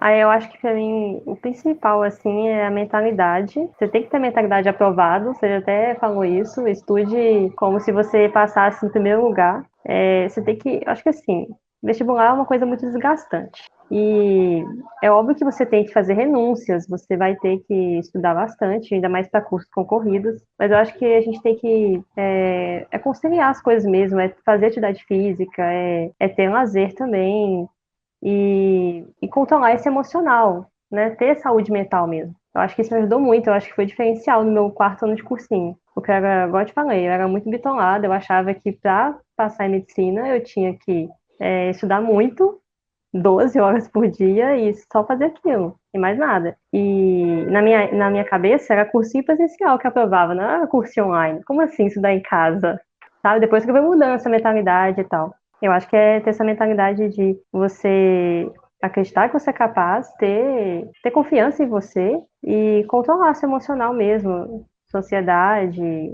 Aí eu acho que pra mim o principal, assim, é a mentalidade. Você tem que ter mentalidade aprovada, você já até falou isso, estude como se você passasse em primeiro lugar. Você tem que, acho que assim, vestibular é uma coisa muito desgastante. E é óbvio que você tem que fazer renúncias, você vai ter que estudar bastante, ainda mais para cursos concorridos. Mas eu acho que a gente tem que conciliar as coisas mesmo, é fazer atividade física, é ter lazer também, e controlar esse emocional, né? Ter saúde mental mesmo. Eu acho que isso me ajudou muito, eu acho que foi diferencial no meu quarto ano de cursinho. Porque era, igual eu te falei, eu era muito bitolada, eu achava que para passar em medicina eu tinha que estudar muito, 12 horas por dia e só fazer aquilo, e mais nada. E na minha cabeça era cursinho presencial que eu aprovava, não era cursinho online. Como assim estudar em casa? Sabe? Depois que eu fui mudando essa mentalidade e tal. Eu acho que é ter essa mentalidade de você acreditar que você é capaz, ter confiança em você e controlar seu emocional mesmo. Sociedade,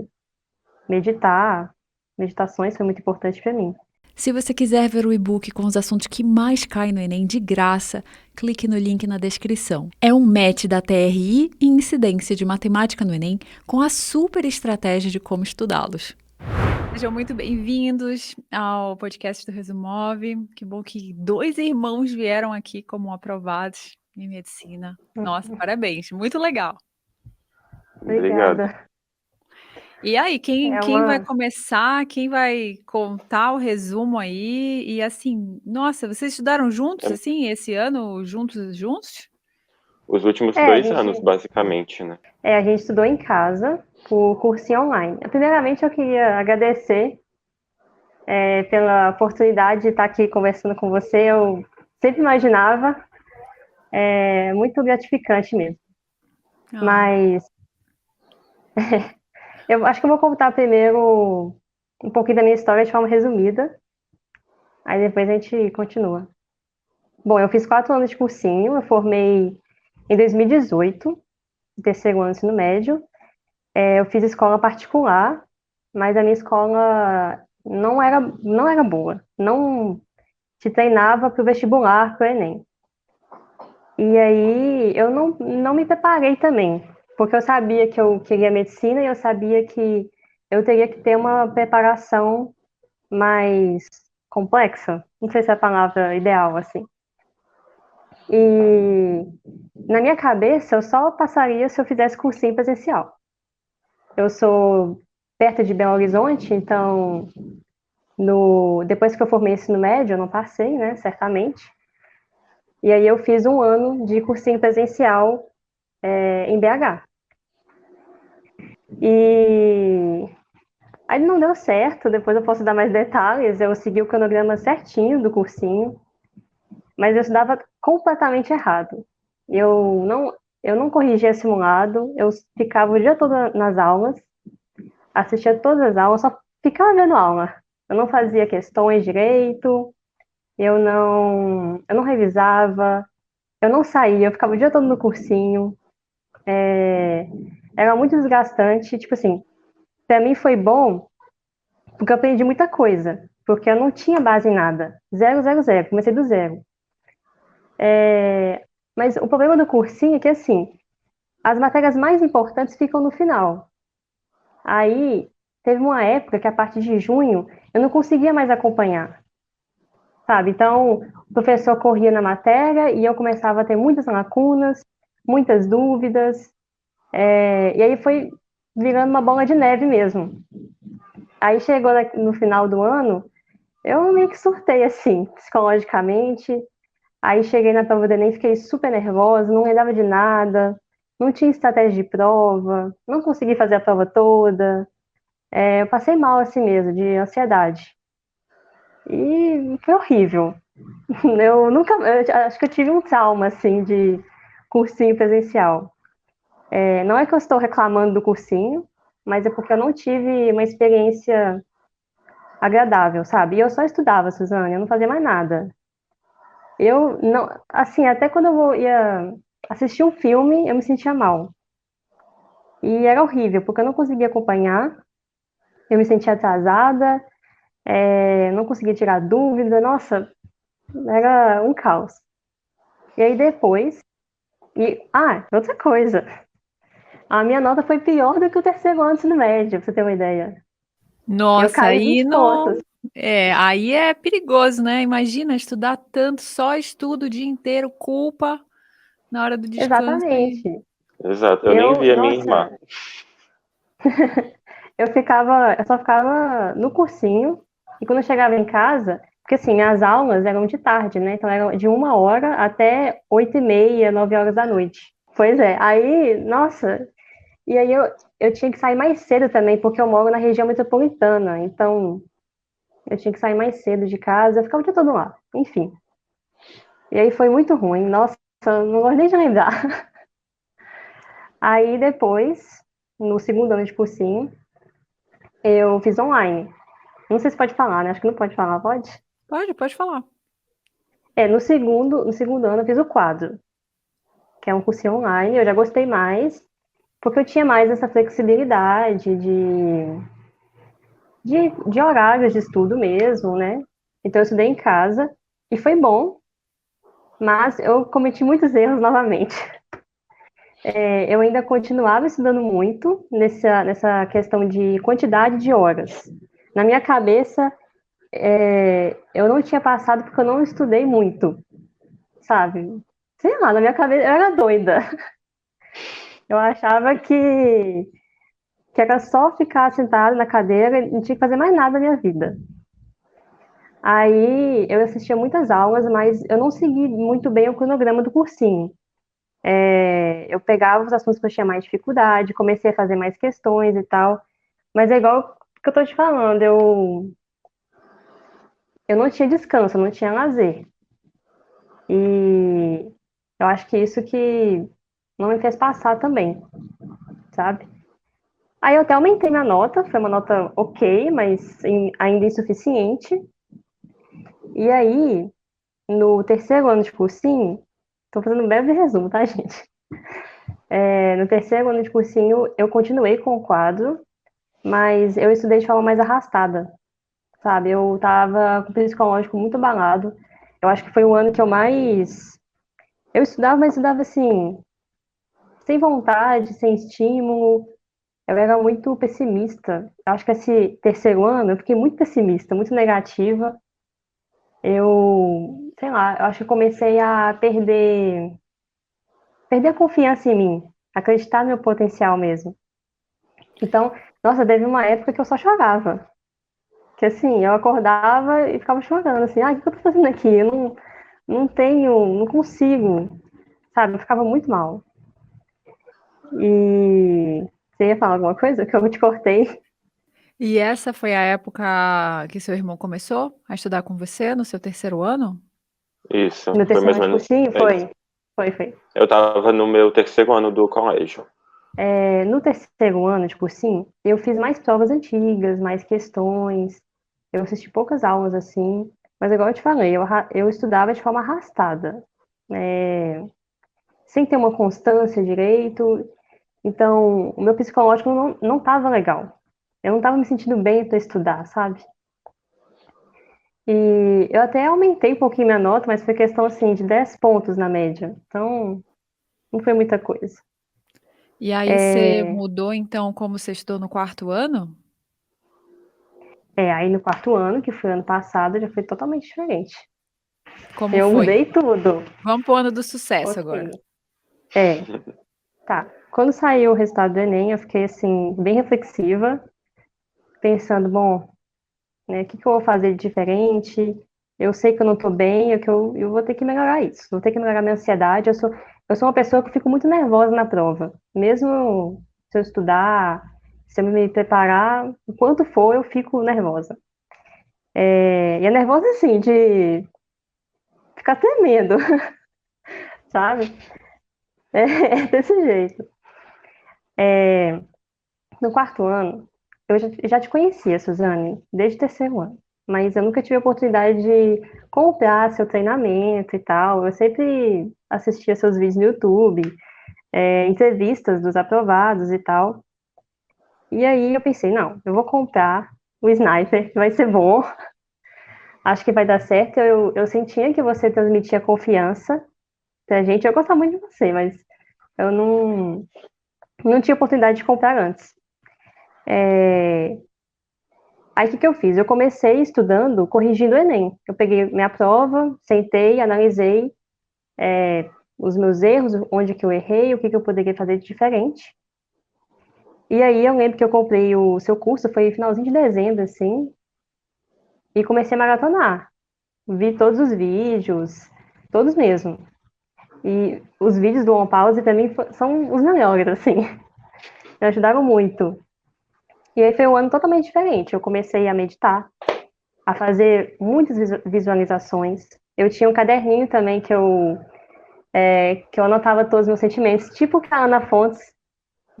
meditar. Meditações foi muito importante para mim. Se você quiser ver o e-book com os assuntos que mais caem no Enem de graça, clique no link na descrição. É um match da TRI e incidência de matemática no Enem com a super estratégia de como estudá-los. Sejam muito bem-vindos ao podcast do Resumove. Que bom que 2 irmãos vieram aqui como aprovados em medicina. Nossa, parabéns, muito legal. Obrigado. Obrigada. E aí, É quem vai uma. começar? Quem vai contar o resumo aí? E assim, nossa, vocês estudaram juntos, É, assim, esse ano, juntos? Os últimos É, a 2 anos, gente, basicamente, né? a gente estudou em casa, por cursinho online. Primeiramente, eu queria agradecer pela oportunidade de estar aqui conversando com você. Eu sempre imaginava, muito gratificante mesmo. Ah, Mas eu acho que eu vou contar primeiro um pouquinho da minha história de forma resumida, aí depois a gente continua. Bom, eu fiz 4 anos de cursinho, eu formei em 2018, no terceiro ano do ensino médio. Eu fiz escola particular, mas a minha escola não era boa. Não te treinava para o vestibular, para o Enem. E aí eu não me preparei também, porque eu sabia que eu queria medicina e eu sabia que eu teria que ter uma preparação mais complexa. Não sei se é a palavra ideal, assim. E na minha cabeça eu só passaria se eu fizesse cursinho presencial. Eu sou perto de Belo Horizonte, então depois que eu formei ensino médio, eu não passei, né, certamente. E aí eu fiz um ano de cursinho presencial em BH. E aí não deu certo, depois eu posso dar mais detalhes. Eu segui o cronograma certinho do cursinho, mas eu estudava completamente errado. Eu não, eu não corrigia simulado, eu ficava o dia todo nas aulas, assistia todas as aulas, só ficava vendo aula. Eu não fazia questões direito, eu não revisava, eu não saía, eu ficava o dia todo no cursinho. Era muito desgastante, tipo assim, pra mim foi bom porque eu aprendi muita coisa, porque eu não tinha base em nada. Zero, zero, zero, comecei do zero. Mas o problema do cursinho é que, assim, as matérias mais importantes ficam no final. Aí, teve uma época que a partir de junho eu não conseguia mais acompanhar, sabe? Então, o professor corria na matéria e eu começava a ter muitas lacunas, muitas dúvidas, e aí foi virando uma bola de neve mesmo. Aí chegou no final do ano, eu meio que surtei assim, psicologicamente. Aí cheguei na prova do Enem, fiquei super nervosa, não lembrava de nada, não tinha estratégia de prova, não consegui fazer a prova toda. Eu passei mal assim mesmo, de ansiedade. E foi horrível. Eu acho que eu tive um trauma assim de cursinho presencial. Não é que eu estou reclamando do cursinho, mas é porque eu não tive uma experiência agradável, sabe? E eu só estudava, Suzane, eu não fazia mais nada. Eu não, assim, até quando ia assistir um filme, eu me sentia mal. E era horrível, porque eu não conseguia acompanhar, eu me sentia atrasada, não conseguia tirar dúvida, nossa, era um caos. E aí depois. Outra coisa. A minha nota foi pior do que o terceiro ano do ensino médio, pra você ter uma ideia. Eu Nossa, caí aí 20 pontos. não. Aí é perigoso, né? Imagina estudar tanto, só estudo o dia inteiro, culpa na hora do descanso aí. Exatamente. Exato. Eu nem vi a minha irmã. Nossa, eu só ficava no cursinho, e quando eu chegava em casa, porque assim, as aulas eram de tarde, né? Então eram de 1 hora até 8h30, 9 horas da noite. Pois é, aí, nossa, e aí eu tinha que sair mais cedo também, porque eu moro na região metropolitana, então eu tinha que sair mais cedo de casa, eu ficava o dia todo lá, enfim. E aí foi muito ruim, nossa, não gosto nem de lembrar. Aí depois, no segundo ano de cursinho, eu fiz online. Não sei se pode falar, né? Acho que não pode falar, pode? Pode falar. No segundo ano eu fiz o quadro, que é um cursinho online, eu já gostei mais, porque eu tinha mais essa flexibilidade de horários de estudo mesmo, né? Então eu estudei em casa e foi bom, mas eu cometi muitos erros novamente. Eu ainda continuava estudando muito nessa questão de quantidade de horas. Na minha cabeça, eu não tinha passado porque eu não estudei muito, sabe? Sei lá, na minha cabeça eu era doida. Eu achava que era só ficar sentada na cadeira e não tinha que fazer mais nada na minha vida. Aí eu assistia muitas aulas, mas eu não segui muito bem o cronograma do cursinho. Eu pegava os assuntos que eu tinha mais dificuldade, comecei a fazer mais questões e tal, mas é igual que eu tô te falando, eu não tinha descanso, eu não tinha lazer. E eu acho que isso que não me fez passar também, sabe? Aí eu até aumentei minha nota, foi uma nota ok, mas ainda insuficiente. E aí, no terceiro ano de cursinho, tô fazendo um breve resumo, tá, gente? No terceiro ano de cursinho, eu continuei com o quadro, mas eu estudei de forma mais arrastada, sabe? Eu tava com o psicológico muito abalado. Eu acho que foi o ano que eu mais. Eu estudava, mas estudava assim, sem vontade, sem estímulo. Eu era muito pessimista. Eu acho que esse terceiro ano eu fiquei muito pessimista, muito negativa. Sei lá, eu acho que eu comecei a perder a confiança em mim, acreditar no meu potencial mesmo. Então, nossa, teve uma época que eu só chorava. Que assim, eu acordava e ficava chorando, assim, o que eu tô fazendo aqui? Eu não tenho, não consigo, sabe? Eu ficava muito mal. E você ia falar alguma coisa que eu te cortei? E essa foi a época que seu irmão começou a estudar com você no seu terceiro ano? Isso, No foi terceiro mais ano ou de menos cursinho? isso. Foi. Eu tava no meu terceiro ano do colégio. No terceiro ano de cursinho, eu fiz mais provas antigas, mais questões. Eu assisti poucas aulas assim, mas igual eu te falei, eu estudava de forma arrastada, né? Sem ter uma constância direito. Então, o meu psicológico não tava legal. Eu não tava me sentindo bem para estudar, sabe? E eu até aumentei um pouquinho minha nota, mas foi questão assim de 10 pontos na média. Então, não foi muita coisa. E aí você mudou então como você estudou no quarto ano? Aí no quarto ano, que foi ano passado, já foi totalmente diferente. Como Eu foi? mudei tudo. Vamos pro ano do sucesso agora. Ok. É, tá. Quando saiu o resultado do Enem, eu fiquei assim, bem reflexiva, pensando, bom, né, o que que eu vou fazer de diferente? Eu sei que eu não tô bem, eu vou ter que melhorar isso, vou ter que melhorar minha ansiedade. Eu sou uma pessoa que fico muito nervosa na prova. Mesmo se eu estudar, se eu me preparar, o quanto for, eu fico nervosa. E é nervosa assim, de ficar tremendo, sabe? É desse jeito. No quarto ano, eu já te conhecia, Suzane, desde o terceiro ano, mas eu nunca tive a oportunidade de comprar seu treinamento e tal. Eu sempre assistia seus vídeos no YouTube, entrevistas dos aprovados e tal. E aí eu pensei, não, eu vou comprar o Sniper, que vai ser bom, acho que vai dar certo. Eu sentia que você transmitia confiança, pra gente. Eu gostava muito de você, mas eu não tinha oportunidade de comprar antes. É, Aí o que que eu fiz? Eu comecei estudando, corrigindo o Enem. Eu peguei minha prova, sentei, analisei os meus erros, onde que eu errei, o que que eu poderia fazer de diferente. E aí eu lembro que eu comprei o seu curso, foi finalzinho de dezembro, assim, e comecei a maratonar. Vi todos os vídeos, todos mesmo. E os vídeos do On Pause pra mim são os melhores, assim. Me ajudaram muito. E aí foi um ano totalmente diferente. Eu comecei a meditar, a fazer muitas visualizações. Eu tinha um caderninho também que eu anotava todos os meus sentimentos, tipo que a Ana Fontes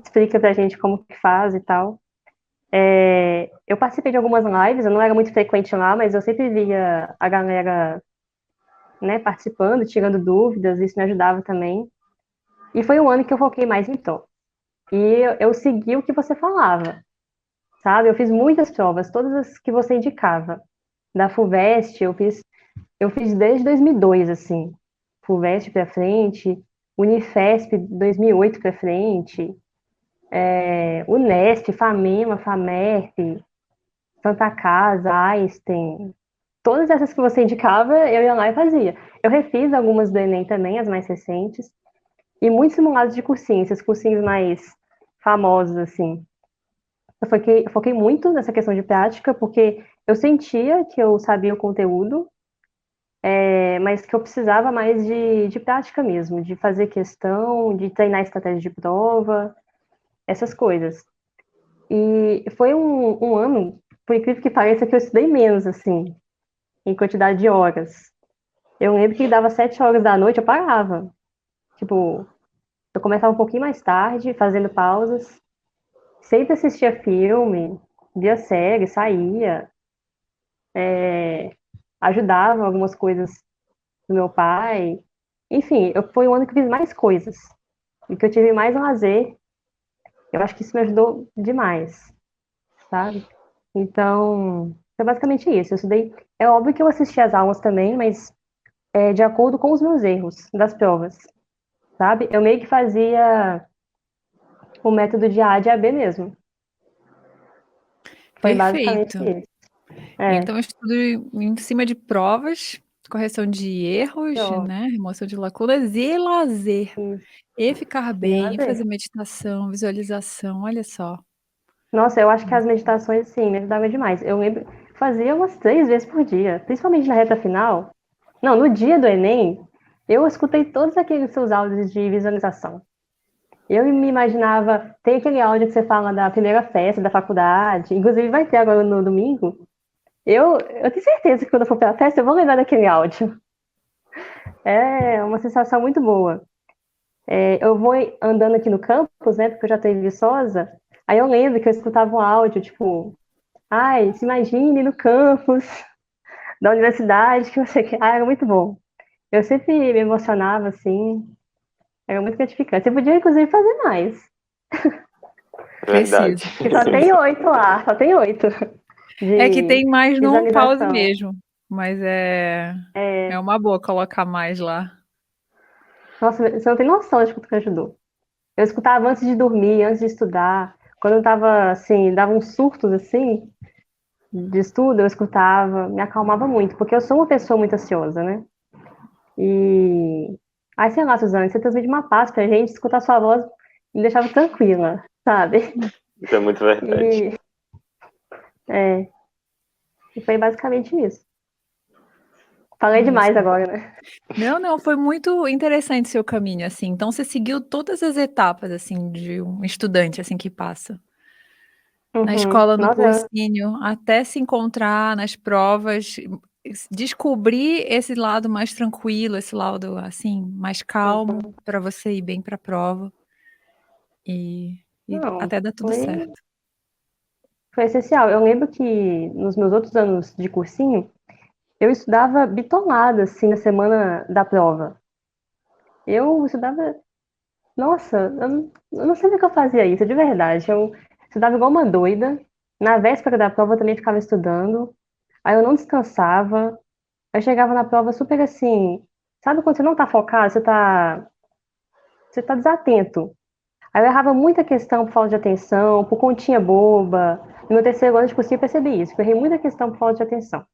explica pra gente como que faz e tal. Eu participei de algumas lives, eu não era muito frequente lá, mas eu sempre via a galera, né, participando, tirando dúvidas, isso me ajudava também. E foi um ano que eu foquei mais em prova. E eu segui o que você falava, sabe? Eu fiz muitas provas, todas as que você indicava. Da FUVEST, eu fiz desde 2002, assim. FUVEST para frente, Unifesp 2008 para frente, Unesp, FAMEMA, FAMERP, Santa Casa, Einstein. Todas essas que você indicava, eu ia lá e fazia. Eu refiz algumas do Enem também, as mais recentes, e muitos simulados de cursinhos, esses cursinhos mais famosos, assim. Eu foquei muito nessa questão de prática, porque eu sentia que eu sabia o conteúdo, mas que eu precisava mais de prática mesmo, de fazer questão, de treinar estratégia de prova, essas coisas. E foi um ano, por incrível que pareça, que eu estudei menos, assim, em quantidade de horas. Eu lembro que dava 7 horas da noite, eu parava. Tipo, eu começava um pouquinho mais tarde, fazendo pausas, sempre assistia filme, via série, saía, ajudava algumas coisas do meu pai. Enfim, foi um ano que eu fiz mais coisas e que eu tive mais lazer. Eu acho que isso me ajudou demais, sabe? Então, foi basicamente isso. Eu estudei. É óbvio que eu assisti às aulas também, mas de acordo com os meus erros das provas, sabe? Eu meio que fazia o método de A de AB mesmo. Foi basicamente Perfeito. isso. É, Então, eu estudo em cima de provas, correção de erros, ó, né, remoção de lacunas e lazer. isso. E ficar E bem, e fazer lazer. meditação, visualização, olha só. Nossa, eu acho que as meditações, sim, me ajudavam demais. Eu lembro, fazia umas 3 vezes por dia, principalmente na reta final. Não, no dia do Enem, eu escutei todos aqueles seus áudios de visualização. Eu me imaginava, tem aquele áudio que você fala da primeira festa da faculdade, inclusive vai ter agora no domingo. Eu tenho certeza que quando eu for pra festa eu vou lembrar daquele áudio. É uma sensação muito boa. Eu vou andando aqui no campus, né, porque eu já estou em Viçosa, aí eu lembro que eu escutava um áudio, tipo, ai, se imagine no campus da universidade, que você quer. Ah, era muito bom. Eu sempre me emocionava, assim, era muito gratificante. Você podia, inclusive, fazer mais, Verdade. Preciso, que só tem preciso. 8 lá, só tem 8 É que de tem mais no pause visualização. mesmo, mas é uma boa colocar mais lá. Nossa, você não tem noção de quanto que ajudou. Eu escutava antes de dormir, antes de estudar. Quando eu tava, assim, dava uns surtos, assim, de estudo, eu escutava, me acalmava muito, porque eu sou uma pessoa muito ansiosa, né? E. Ai, sei lá, Suzane, você transmite uma paz pra gente, escutar sua voz me deixava tranquila, sabe? Isso é muito verdade. E, é, e foi basicamente isso. Falei Olha demais só. agora, né? Não, não, foi muito interessante seu caminho, assim. Então você seguiu todas as etapas, assim, de um estudante, assim, que passa. Na Uhum. escola, no Nossa, cursinho, até se encontrar nas provas, descobrir esse lado mais tranquilo, esse lado, assim, mais calmo, para você ir bem para a prova e não, até dar tudo foi, certo. foi essencial. Eu lembro que nos meus outros anos de cursinho, eu estudava bitolada, assim, na semana da prova. Eu estudava. Nossa, eu não sei como é que eu fazia isso, de verdade. Eu estudava igual uma doida. Na véspera da prova eu também ficava estudando. Aí eu não descansava. Eu chegava na prova super assim, Sabe quando você não tá focado, você tá desatento. Aí eu errava muita questão por falta de atenção, por continha boba. No meu terceiro ano, tipo, eu percebi isso. Eu errei muita questão por falta de atenção.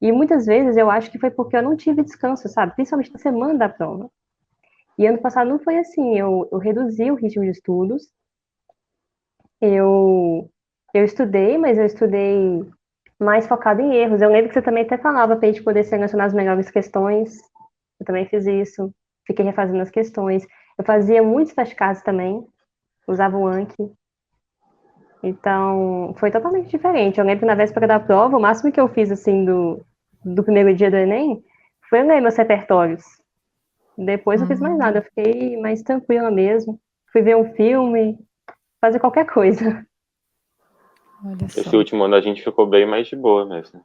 E muitas vezes eu acho que foi porque eu não tive descanso, sabe? Principalmente na semana da prova. E ano passado não foi assim. Eu reduzi o ritmo de estudos. Eu, eu estudei, mas eu estudei mais focado em erros. Eu lembro que você também até falava para a gente poder selecionar as melhores questões. Eu também fiz isso. Fiquei refazendo as questões. Eu fazia muitos flashcards também. Usava o Anki. Então, foi totalmente diferente. Eu lembro que na véspera da prova, o máximo que eu fiz, assim, do primeiro dia do Enem, foi ler meus repertórios. Depois não fiz mais nada, eu fiquei mais tranquila mesmo. Fui ver um filme, fazer qualquer coisa. Olha Esse só. último ano a gente ficou bem mais de boa mesmo.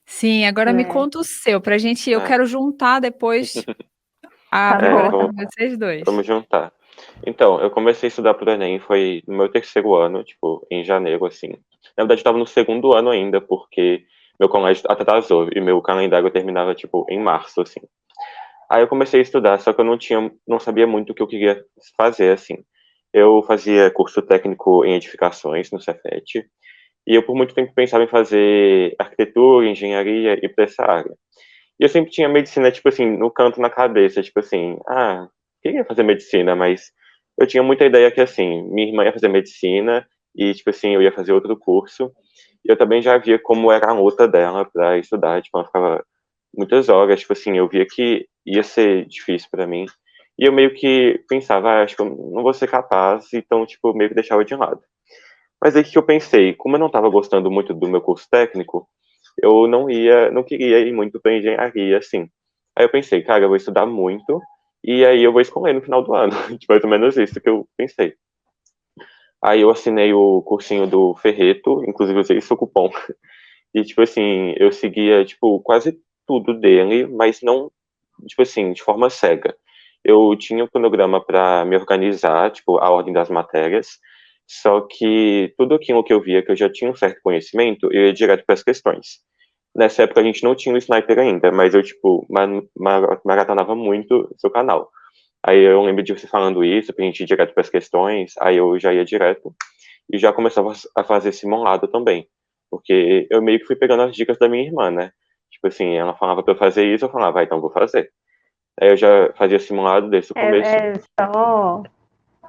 Sim, agora me É, conta o seu, pra gente, eu É, quero juntar depois a tá prova bom. de vocês dois. vamos juntar. Então, eu comecei a estudar pro Enem, foi no meu terceiro ano, tipo, em janeiro, assim. Na verdade, eu tava no segundo ano ainda, porque meu colégio atrasou e meu calendário terminava, tipo, em março, assim. Aí eu comecei a estudar, só que eu não sabia muito o que eu queria fazer, assim. Eu fazia curso técnico em edificações no Cefet, e eu por muito tempo pensava em fazer arquitetura, engenharia e para essa área. E eu sempre tinha medicina, tipo assim, no canto na cabeça, tipo assim, queria fazer medicina, mas eu tinha muita ideia que, assim, minha irmã ia fazer medicina e, tipo assim, eu ia fazer outro curso. E eu também já via como era a luta dela para estudar, tipo, ela ficava muitas horas, tipo assim, eu via que ia ser difícil para mim. E eu meio que pensava, acho que eu não vou ser capaz, então, tipo, meio que deixava de lado. Mas aí que eu pensei, como eu não estava gostando muito do meu curso técnico, eu não queria ir muito para engenharia, assim. Aí eu pensei, cara, eu vou estudar muito e aí eu vou escolher no final do ano. Tipo, mais ou menos isso que eu pensei. Aí eu assinei o cursinho do Ferreto, inclusive eu usei isso cupom. E, tipo assim, eu seguia, tipo, quase tudo dele, mas não, tipo assim, de forma cega. Eu tinha um cronograma para me organizar, tipo, a ordem das matérias, só que tudo aquilo que eu via que eu já tinha um certo conhecimento, eu ia direto para as questões. Nessa época a gente não tinha o Sniper ainda, mas eu, tipo, maratonava muito o seu canal. Aí eu lembro de você falando isso, pra gente ir direto para as questões, aí eu já ia direto e já começava a fazer simulado também. Porque eu meio que fui pegando as dicas da minha irmã, né? Tipo assim, ela falava pra eu fazer isso, eu falava, então vou fazer. Aí eu já fazia simulado desde o começo. É só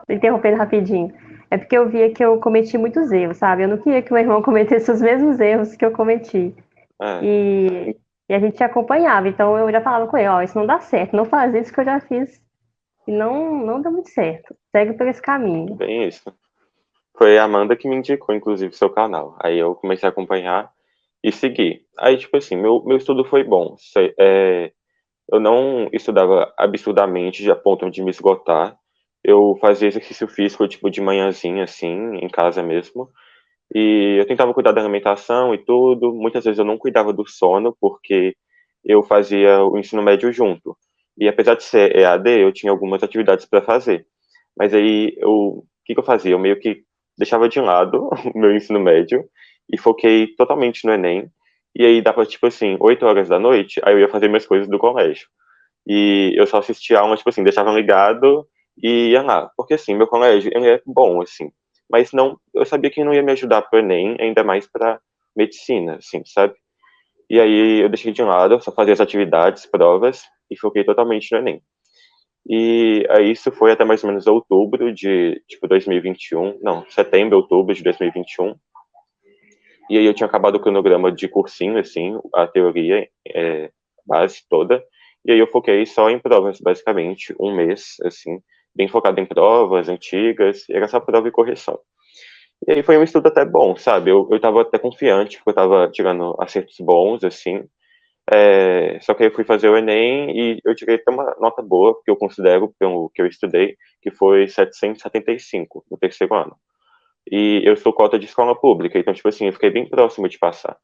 interrompendo rapidinho. É porque eu via que eu cometi muitos erros, sabe? Eu não queria que o meu irmão cometesse os mesmos erros que eu cometi. É, E a gente acompanhava. Então eu já falava com ele, ó, isso não dá certo, não faz isso que eu já fiz. E não deu muito certo. Segue por esse caminho. bem isso. Foi a Amanda que me indicou, inclusive, seu canal. Aí eu comecei a acompanhar e seguir. Aí, tipo assim, meu estudo foi bom. Eu não estudava absurdamente, a ponto de me esgotar. Eu fazia exercício físico, tipo, de manhãzinha, assim, em casa mesmo. E eu tentava cuidar da alimentação e tudo. Muitas vezes eu não cuidava do sono, porque eu fazia o ensino médio junto. E apesar de ser EAD, eu tinha algumas atividades para fazer. Mas aí, o que que eu fazia? Eu meio que deixava de lado o meu ensino médio e foquei totalmente no Enem. E aí dava, tipo assim, 8 horas da noite, aí eu ia fazer minhas coisas do colégio. E eu só assistia a aula, tipo assim, deixava ligado e ia lá. Porque, assim, meu colégio, ele é bom, assim. Mas não, eu sabia que não ia me ajudar pro Enem, ainda mais pra medicina, assim, sabe? E aí eu deixei de lado, só fazia as atividades, provas, e foquei totalmente no Enem. E aí isso foi até mais ou menos outubro de, tipo, 2021, não, setembro, outubro de 2021. E aí eu tinha acabado o cronograma de cursinho, assim, a teoria base toda. E aí eu foquei só em provas, basicamente, um mês, assim, bem focado em provas antigas, e era só prova e correção. E aí foi um estudo até bom, sabe? Eu tava até confiante, porque eu tava tirando acertos bons, assim. Só que aí eu fui fazer o Enem e eu tirei até uma nota boa, que eu considero, pelo que eu estudei, que foi 775 no terceiro ano. E eu sou cota de escola pública, então, tipo assim, eu fiquei bem próximo de passar.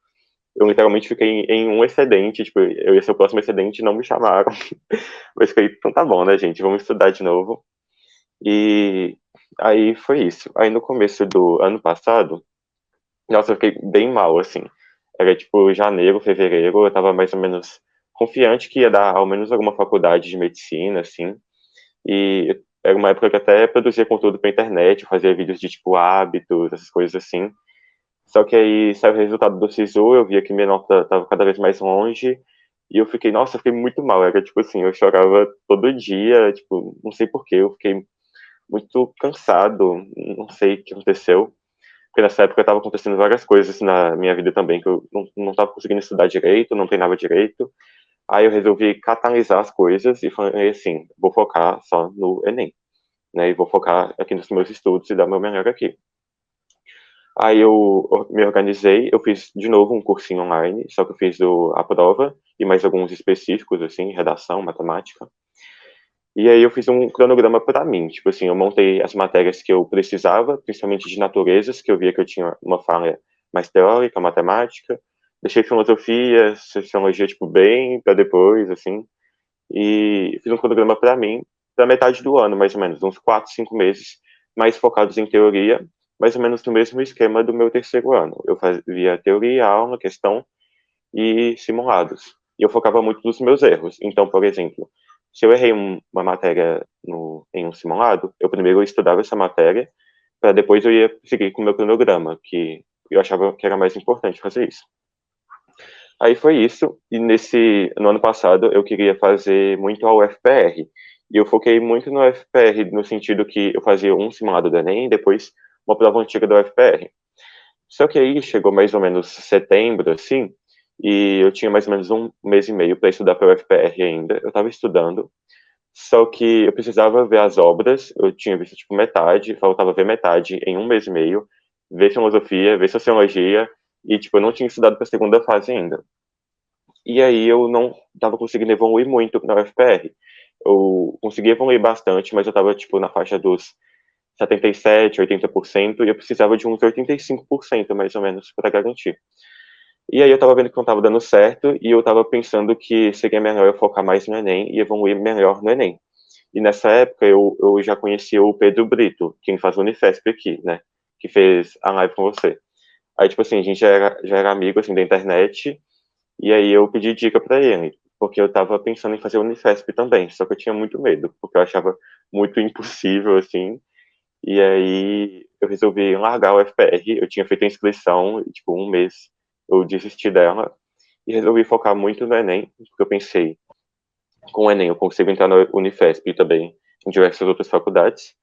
Eu literalmente fiquei em um excedente, tipo, eu ia ser o próximo excedente e não me chamaram. Mas fiquei, então tá bom, né, gente, vamos estudar de novo. E aí foi isso. Aí no começo do ano passado, nossa, eu fiquei bem mal, assim. Era tipo janeiro, fevereiro, eu tava mais ou menos confiante que ia dar ao menos alguma faculdade de medicina, assim, e era uma época que até produzia conteúdo pra internet, fazia vídeos de, tipo, hábitos, essas coisas assim. Só que aí saiu o resultado do SISU, eu via que minha nota tava cada vez mais longe, e eu fiquei, nossa, eu fiquei muito mal, era tipo assim, eu chorava todo dia, tipo, não sei porquê, eu fiquei muito cansado, não sei o que aconteceu, porque nessa época estava acontecendo várias coisas na minha vida também, que eu não estava conseguindo estudar direito, não treinava direito, aí eu resolvi catalisar as coisas e falei assim, vou focar só no Enem, né, e vou focar aqui nos meus estudos e dar o meu melhor aqui. Aí eu me organizei, eu fiz de novo um cursinho online, só que eu fiz a prova e mais alguns específicos, assim, redação, matemática. E aí eu fiz um cronograma para mim, tipo assim, eu montei as matérias que eu precisava, principalmente de naturezas, que eu via que eu tinha uma falha mais teórica, matemática. Deixei filosofia, sociologia, tipo, bem para depois, assim. E fiz um cronograma para mim, para metade do ano, mais ou menos, uns 4, 5 meses, mais focados em teoria, mais ou menos no mesmo esquema do meu terceiro ano. Eu fazia teoria, aula, questão e simulados. E eu focava muito nos meus erros. Então, por exemplo, se eu errei uma matéria em um simulado, eu primeiro estudava essa matéria, para depois eu ia seguir com o meu cronograma, que eu achava que era mais importante fazer isso. Aí foi isso, e no ano passado eu queria fazer muito a UFPR, e eu foquei muito no UFPR, no sentido que eu fazia um simulado do Enem, e depois uma prova antiga da UFPR. Só que aí chegou mais ou menos setembro, assim, e eu tinha mais ou menos um mês e meio para estudar para a UFPR ainda, eu estava estudando, só que eu precisava ver as obras, eu tinha visto, tipo, metade, faltava ver metade em um mês e meio, ver filosofia, ver sociologia, e, tipo, eu não tinha estudado para a segunda fase ainda. E aí eu não estava conseguindo evoluir muito na UFPR. Eu consegui evoluir bastante, mas eu estava tipo na faixa dos 77, 80%, e eu precisava de uns 85% mais ou menos para garantir. E aí eu estava vendo que não estava dando certo e eu estava pensando que seria melhor eu focar mais no Enem e evoluir melhor no Enem. E nessa época eu já conhecia o Pedro Brito, quem faz o Unifesp aqui, né? Que fez a live com você. Aí, tipo assim, a gente já era amigo, assim, da internet, e aí eu pedi dica para ele, porque eu estava pensando em fazer o Unifesp também, só que eu tinha muito medo, porque eu achava muito impossível, assim, e aí eu resolvi largar o FPR, eu tinha feito a inscrição, e, tipo, um mês eu desisti dela, e resolvi focar muito no Enem, porque eu pensei, com o Enem eu consigo entrar no Unifesp e também em diversas outras faculdades,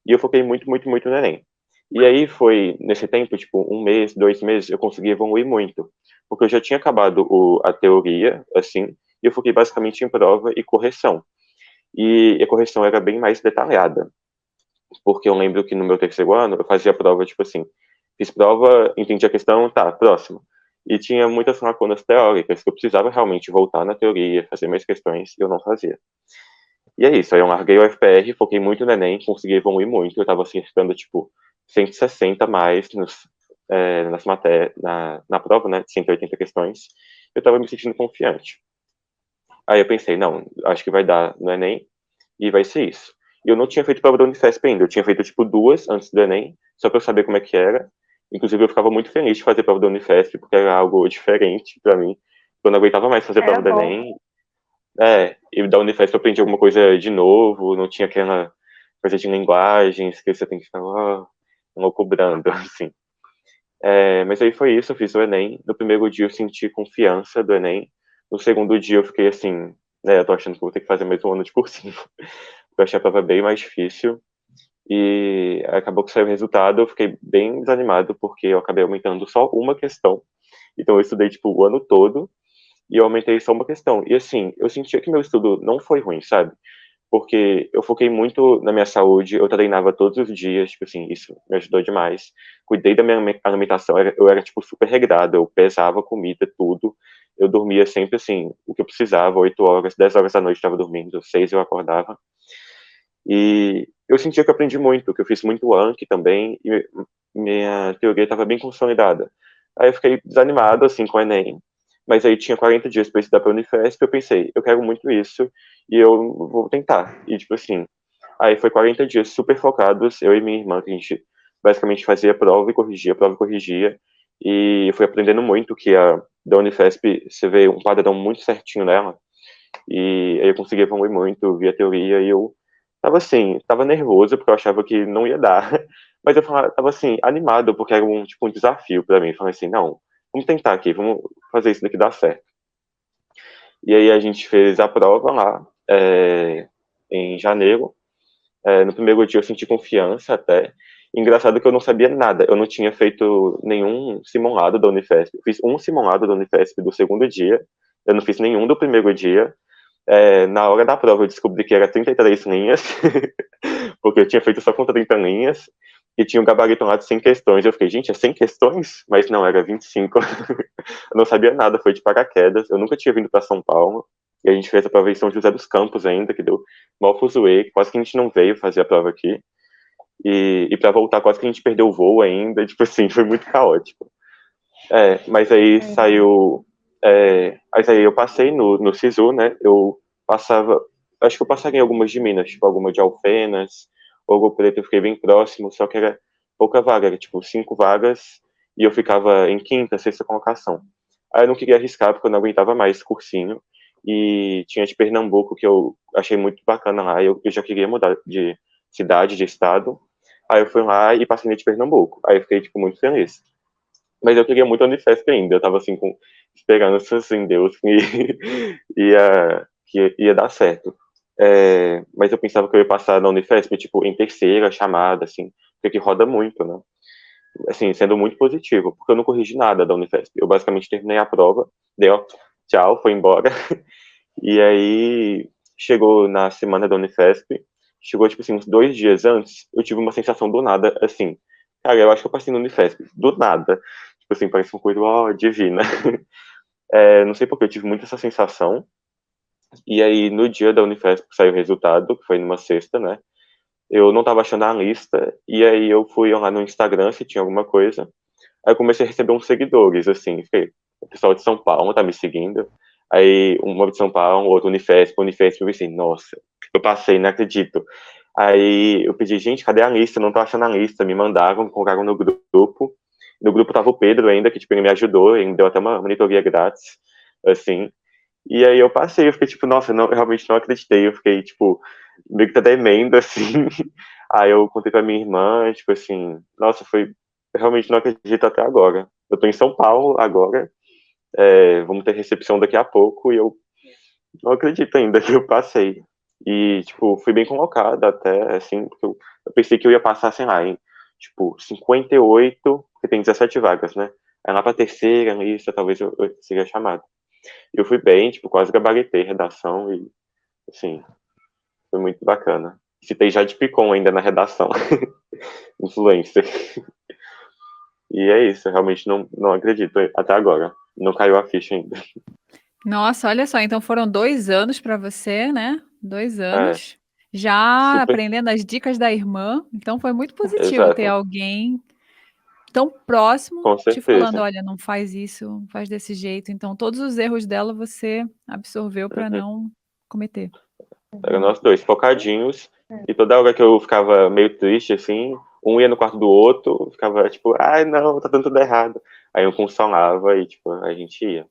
e eu foquei muito, muito, muito no Enem. E aí foi, nesse tempo, tipo, um mês, 2 meses, eu consegui evoluir muito. Porque eu já tinha acabado a teoria, assim, e eu foquei basicamente em prova e correção. E a correção era bem mais detalhada. Porque eu lembro que no meu terceiro ano, eu fazia prova, tipo assim, fiz prova, entendi a questão, tá, próximo. E tinha muitas lacunas teóricas que eu precisava realmente voltar na teoria, fazer mais questões, e eu não fazia. E é isso, aí eu larguei o FPR, foquei muito no Enem, consegui evoluir muito, eu tava acertando, tipo, 160 mais nas matérias, na prova, né, de 180 questões, eu tava me sentindo confiante. Aí eu pensei, não, acho que vai dar no Enem, e vai ser isso. E eu não tinha feito prova da Unifesp ainda, eu tinha feito, tipo, 2 antes do Enem, só pra eu saber como é que era. Inclusive, eu ficava muito feliz de fazer prova da Unifesp, porque era algo diferente pra mim. Eu não aguentava mais fazer Era prova do bom. Enem, e da Unifesp eu aprendi alguma coisa de novo, não tinha aquela coisa de linguagens que você tem que ficar cobrando, assim. Mas aí foi isso, eu fiz o Enem. No primeiro dia eu senti confiança do Enem. No segundo dia eu fiquei assim, né, eu tô achando que vou ter que fazer mais um ano de cursinho. Eu achei a prova bem mais difícil. E acabou que saiu o resultado, eu fiquei bem desanimado, porque eu acabei aumentando só uma questão. Então eu estudei, tipo, o ano todo, e eu aumentei só uma questão. E assim, eu sentia que meu estudo não foi ruim, sabe? Porque eu foquei muito na minha saúde, eu treinava todos os dias, tipo assim, isso me ajudou demais. Cuidei da minha alimentação, eu era, tipo, super regrado, eu pesava comida, tudo. Eu dormia sempre, assim, o que eu precisava, 8 horas, 10 horas da noite eu estava dormindo, 6 eu acordava. E eu sentia que eu aprendi muito, que eu fiz muito Anki também, e minha teoria estava bem consolidada. Aí eu fiquei desanimado, assim, com o Enem, mas aí tinha 40 dias para estudar para a Unifesp, eu pensei, eu quero muito isso, e eu vou tentar. E, tipo assim, aí foi 40 dias super focados, eu e minha irmã, que a gente basicamente fazia prova e corrigia, E eu fui aprendendo muito que a da Unifesp, você vê um padrão muito certinho nela, e aí eu consegui evoluir muito, vi a teoria, e eu tava assim, tava nervoso, porque eu achava que não ia dar, mas eu falava, tava assim, animado, porque era tipo, um desafio pra mim. Falei assim, não, vamos tentar aqui, vamos fazer isso daqui dar certo. E aí a gente fez a prova lá, em janeiro. No primeiro dia eu senti confiança até. Engraçado que eu não sabia nada, eu não tinha feito nenhum simulado da Unifesp. Eu fiz um simulado da Unifesp do segundo dia, eu não fiz nenhum do primeiro dia. Na hora da prova eu descobri que era 33 linhas, porque eu tinha feito só com 30 linhas, e tinha um gabarito lá de 100 questões. Eu fiquei, gente, é 100 questões? Mas não, era 25. Eu não sabia nada, foi de paraquedas. Eu nunca tinha vindo para São Paulo, e a gente fez a prova em São José dos Campos ainda, que deu mal fuzuê, quase que a gente não veio fazer a prova aqui. E para voltar, quase que a gente perdeu o voo ainda, tipo assim, foi muito caótico. Mas aí saiu. Mas aí eu passei no SISU, né? Eu passava. Acho que eu passaria em algumas de Minas, tipo alguma de Alfenas, Ouro Preto, eu fiquei bem próximo, só que era pouca vaga, era tipo 5 vagas, e eu ficava em quinta, sexta colocação. Aí eu não queria arriscar, porque eu não aguentava mais esse cursinho. E tinha de Pernambuco, que eu achei muito bacana lá, eu já queria mudar de cidade, de estado. Aí eu fui lá e passei de Pernambuco. Aí eu fiquei, tipo, muito feliz. Mas eu queria muito a Unifesp ainda. Eu tava assim, esperanças em Deus que ia dar certo. Mas eu pensava que eu ia passar na Unifesp, tipo, em terceira chamada, assim, porque roda muito, né? Assim, sendo muito positivo, porque eu não corrigi nada da Unifesp. Eu basicamente terminei a prova, deu tchau, foi embora. E aí chegou na semana da Unifesp, chegou, tipo assim, uns 2 dias antes, eu tive uma sensação do nada, assim, cara, eu acho que eu passei no Unifesp, do nada. Tipo assim, parece uma coisa, ó, divina. Não sei porque eu tive muito essa sensação. E aí, no dia da Unifesp, saiu o resultado, que foi numa sexta, né? Eu não tava achando a lista, e aí eu fui lá no Instagram se tinha alguma coisa. Aí eu comecei a receber uns seguidores, assim, fiquei, o pessoal de São Paulo tá me seguindo. Aí, uma de São Paulo, outra Unifesp, eu pensei, nossa, eu passei, não acredito. Aí eu pedi, gente, cadê a lista? Não tô achando a lista. Me mandaram, colocaram no grupo. No grupo tava o Pedro ainda, que tipo, ele me ajudou, ele me deu até uma monitoria grátis, assim. E aí eu passei, eu fiquei tipo, nossa, não, eu realmente não acreditei. Eu fiquei, tipo, meio que tá tremendo, assim. Aí eu contei pra minha irmã, tipo assim, nossa, foi. Eu realmente não acredito até agora. Eu tô em São Paulo agora, vamos ter recepção daqui a pouco, e eu não acredito ainda que eu passei. E, tipo, fui bem colocada até, assim, porque eu pensei que eu ia passar, sei lá, em, tipo, 58, porque tem 17 vagas, né? Aí lá pra terceira lista, talvez eu seria chamado. E eu fui bem, tipo, quase gabaritei redação e, assim, foi muito bacana. Citei Jade Picon ainda na redação. Influencer. E é isso, eu realmente não acredito até agora. Não caiu a ficha ainda. Nossa, olha só, então foram 2 anos para você, né? 2 É, anos. Já super, aprendendo as dicas da irmã. Então foi muito positivo ter exato, alguém tão próximo com te falando: certeza. olha, não faz isso, faz desse jeito. Então todos os erros dela você absorveu para Uhum. não cometer. Era nós dois, focadinhos, e toda hora que eu ficava meio triste, assim, um ia no quarto do outro, ficava tipo, ai não, tá dando tudo errado. Aí um consolava e, tipo, a gente ia.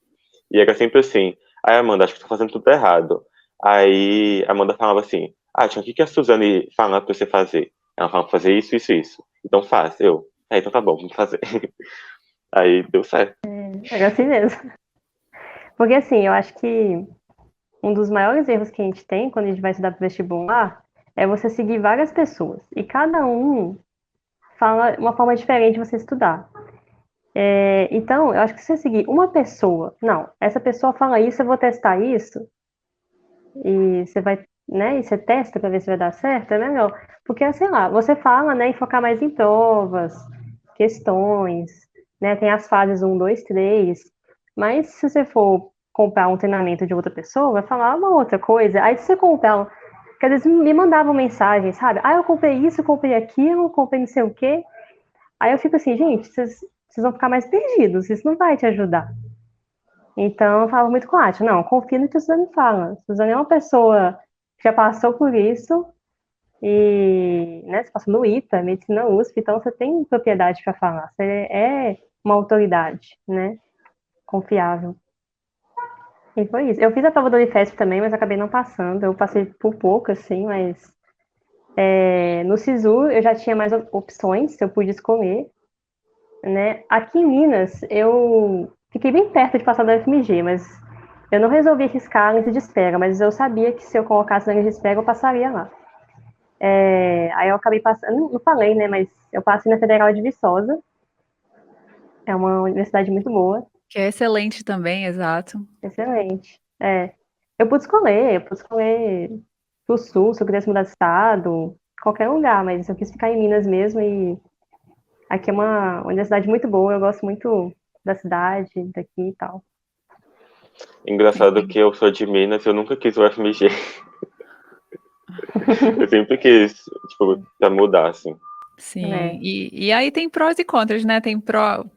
E era sempre assim, ai Amanda, acho que tô fazendo tudo errado. Aí a Amanda falava assim, Tia, o que que a Suzane fala pra você fazer? Ela fala pra fazer isso, isso, isso. Então faz. Então tá bom, vamos fazer. Aí deu certo. Era assim mesmo. Porque assim, eu acho que um dos maiores erros que a gente tem quando a gente vai estudar para vestibular é você seguir várias pessoas. E cada um fala uma forma diferente de você estudar. Então, eu acho que se você seguir uma pessoa, não, essa pessoa fala isso, eu vou testar isso, e você vai, né, e você testa para ver se vai dar certo, é melhor. Porque, sei lá, você fala, né, em focar mais em provas, questões, né, tem as fases um 2 3 mas se você for comprar um treinamento de outra pessoa, vai falar uma outra coisa. Aí se você comprar, porque às vezes me mandavam mensagem, sabe? Eu comprei isso, comprei aquilo, comprei não sei o quê. Aí eu fico assim, gente, vocês vão ficar mais perdidos, isso não vai te ajudar. Então, eu falava muito com a Atia, não, confia no que a Suzane fala. Suzane é uma pessoa que já passou por isso e, né, você passou no ITA, Medicina USP, então você tem propriedade para falar. Você uma autoridade, né? Confiável. E foi isso. Eu fiz a prova do Unifesp também, mas acabei não passando. Eu passei por pouco, assim, mas no SISU eu já tinha mais opções, eu pude escolher, né? Aqui em Minas, eu fiquei bem perto de passar da UFMG, mas eu não resolvi arriscar a lista de espera, mas eu sabia que se eu colocasse na lista de espera, eu passaria lá. Aí eu acabei passando, não falei, né, mas eu passei na Federal de Viçosa, é uma universidade muito boa, Que é excelente também, exato. excelente. Eu pude escolher pro sul, se eu quisesse mudar de estado, qualquer lugar, mas eu quis ficar em Minas mesmo e aqui é uma universidade muito boa, eu gosto muito da cidade, daqui e tal. Engraçado que eu sou de Minas, eu nunca quis o FMG. Eu sempre quis, tipo, pra mudar, assim. Sim, e aí tem prós e contras, né?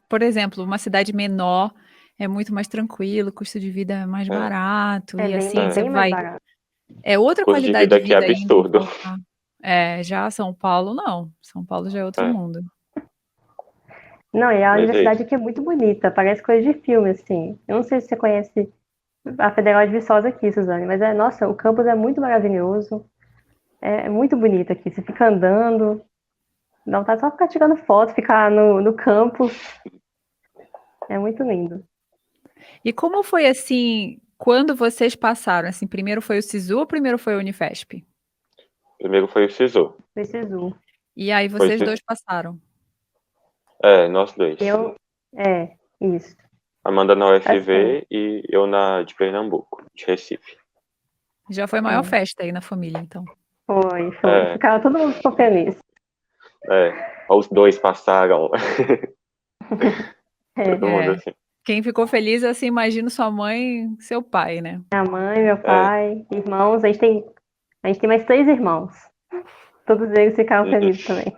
Por exemplo, uma cidade menor é muito mais tranquilo, o custo de vida é mais É, barato, É e bem, assim, você bem mais vai. barato. É outra custo de qualidade vida de aqui é vida ainda em absurdo. voltar. Já São Paulo, não. São Paulo já é outro É, mundo. Não, e a mas é universidade isso. aqui é muito bonita, parece coisa de filme, assim. Eu não sei se você conhece a Federal de Viçosa aqui, Suzane, mas nossa, o campus é muito maravilhoso, é muito bonito aqui. Você fica andando, dá vontade só de ficar tirando foto, ficar no campus, é muito lindo. E como foi assim, quando vocês passaram? Assim, primeiro foi o SISU ou primeiro foi o Unifesp? Primeiro foi o SISU. Foi SISU. E aí Foi o vocês SISU. dois passaram. Nós dois. Isso. Amanda na Assim, UFV e eu na de Pernambuco, de Recife. Já foi a maior festa aí na família, então. foi. É, Todo mundo ficou feliz. os dois passaram. É, Todo mundo É. assim. Quem ficou feliz, assim, imagino sua mãe, seu pai, né? minha mãe, meu É, pai, irmãos, a gente tem mais 3 irmãos. Todos eles ficaram uhum. felizes também.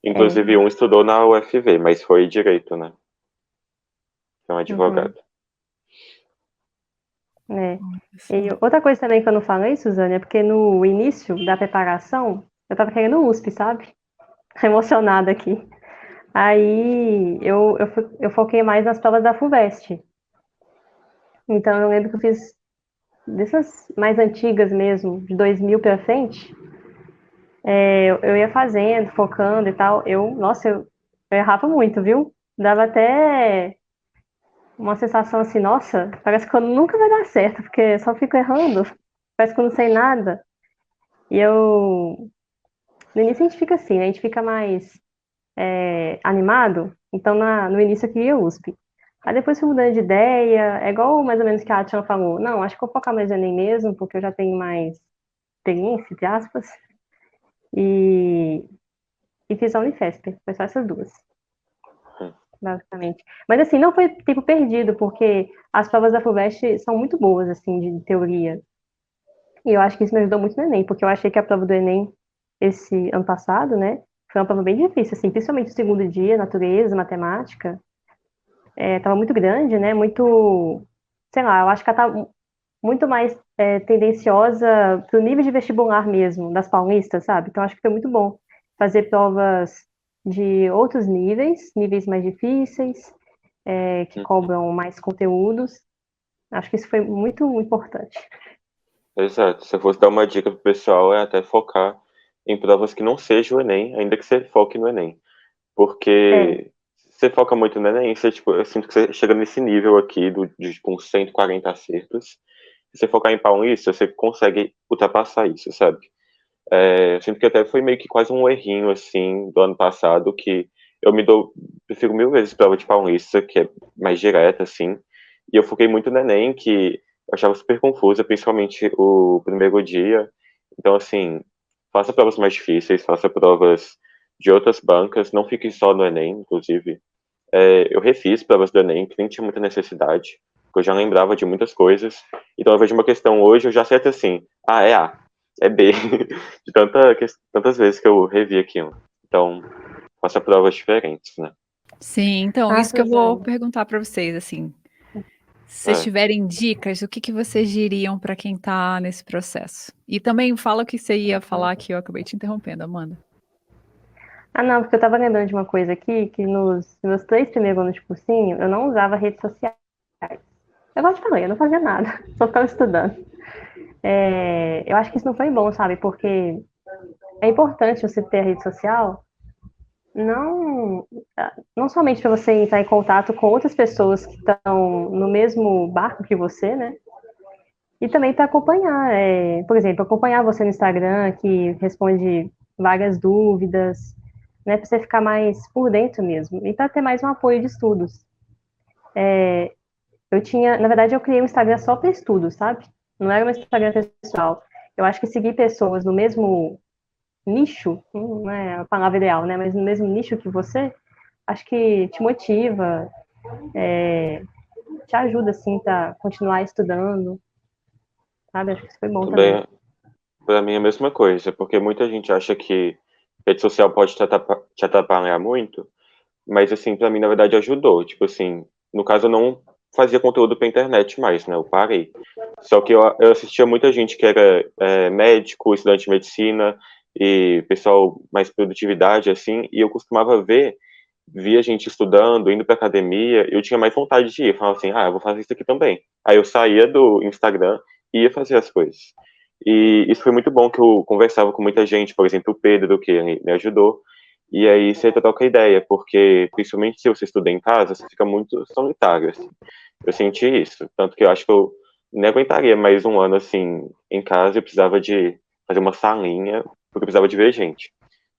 Inclusive É, um estudou na UFV, mas foi direito, né? É um uhum, advogado. é. Olha só. E outra coisa também que eu não falei, Suzane, é porque no início da preparação, eu tava querendo USP, sabe? Emocionada aqui. Aí eu foquei mais nas provas da FUVEST. Então eu lembro que eu fiz dessas mais antigas mesmo, de 2000 pra frente, eu ia fazendo, focando e tal. Nossa, eu errava muito, viu? Dava até uma sensação assim, nossa, parece que eu nunca vai dar certo, porque eu só fico errando, parece que eu não sei nada. E no início a gente fica assim, né? A gente fica mais animado, então no início eu queria USP. Aí depois fui mudando de ideia, é igual mais ou menos que a Atiana falou, não, acho que eu vou focar mais no Enem mesmo, porque eu já tenho mais experiência, entre aspas, e, e fiz a Unifesp, foi só essas duas, Hum. basicamente. Mas assim, não foi tempo perdido, porque as provas da FUVEST são muito boas, assim, de teoria. E eu acho que isso me ajudou muito no Enem, porque eu achei que a prova do Enem, esse ano passado, né, foi uma prova bem difícil, assim, principalmente o segundo dia, natureza, matemática, tava muito grande, né, muito, sei lá, eu acho que ela tá muito mais tendenciosa pro nível de vestibular mesmo, das paulistas, sabe? Então acho que foi muito bom fazer provas de outros níveis mais difíceis, que Uhum. cobram mais conteúdos. Acho que isso foi muito importante. Exato. Se eu fosse dar uma dica pro pessoal, é até focar em provas que não sejam o Enem, ainda que você foque no Enem. É, Porque você foca muito no Enem, você, tipo, eu sinto que você chega nesse nível aqui de com 140 acertos. Se você focar em paulista, você consegue ultrapassar isso, sabe? Eu sinto que até foi meio que quase um errinho, assim, do ano passado, que prefiro mil vezes prova de paulista, que é mais direta, assim, e eu foquei muito no Enem, que eu achava super confusa, principalmente o primeiro dia. Então, assim, faça provas mais difíceis, faça provas de outras bancas, não fique só no Enem, inclusive. Eu refiz provas do Enem, que nem tinha muita necessidade, porque eu já lembrava de muitas coisas. Então, eu vejo uma questão hoje, eu já acerto assim, é A, é B, de tantas vezes que eu revi aquilo. Então, faça provas diferentes, né? Sim, então, isso que eu vou Suzane, perguntar para vocês, assim. Se vocês É, tiverem dicas, o que que vocês diriam para quem tá nesse processo? E também fala o que você ia falar que eu acabei te interrompendo, Amanda. Ah, não, porque eu tava lembrando de uma coisa aqui, que nos meus 3 primeiros anos de cursinho, eu não usava redes sociais. Eu gosto de falar, eu não fazia nada, só ficava estudando. Eu acho que isso não foi bom, sabe? Porque é importante você ter a rede social, não, não somente para você entrar em contato com outras pessoas que estão no mesmo barco que você, né? E também para acompanhar, por exemplo, acompanhar você no Instagram, que responde várias dúvidas, né? Para você ficar mais por dentro mesmo. E para ter mais um apoio de estudos. Eu tinha, na verdade, eu criei um Instagram só para estudos, sabe? Não era um Instagram pessoal. Eu acho que seguir pessoas no mesmo nicho, não é a palavra ideal, né? Mas no mesmo nicho que você, acho que te motiva, te ajuda, assim, para continuar estudando, sabe? Acho que isso foi bom também. Também, pra mim, é a mesma coisa, porque muita gente acha que rede social pode te atrapalhar muito, mas, assim, pra mim, na verdade, ajudou. Tipo assim, no caso, eu não fazia conteúdo pra internet mais, né? Eu parei. Só que eu assistia muita gente que era médico, estudante de medicina e pessoal mais produtividade, assim, e eu costumava via gente estudando, indo pra academia, eu tinha mais vontade de ir. Eu falava assim, eu vou fazer isso aqui também. Aí eu saía do Instagram e ia fazer as coisas. E isso foi muito bom que eu conversava com muita gente, por exemplo, o Pedro, que me ajudou. E aí você troca ideia, porque principalmente se você estuda em casa, você fica muito solitário, assim. Eu senti isso, tanto que eu acho que eu nem aguentaria mais um ano assim em casa, eu precisava de fazer uma salinha, porque eu precisava de ver gente.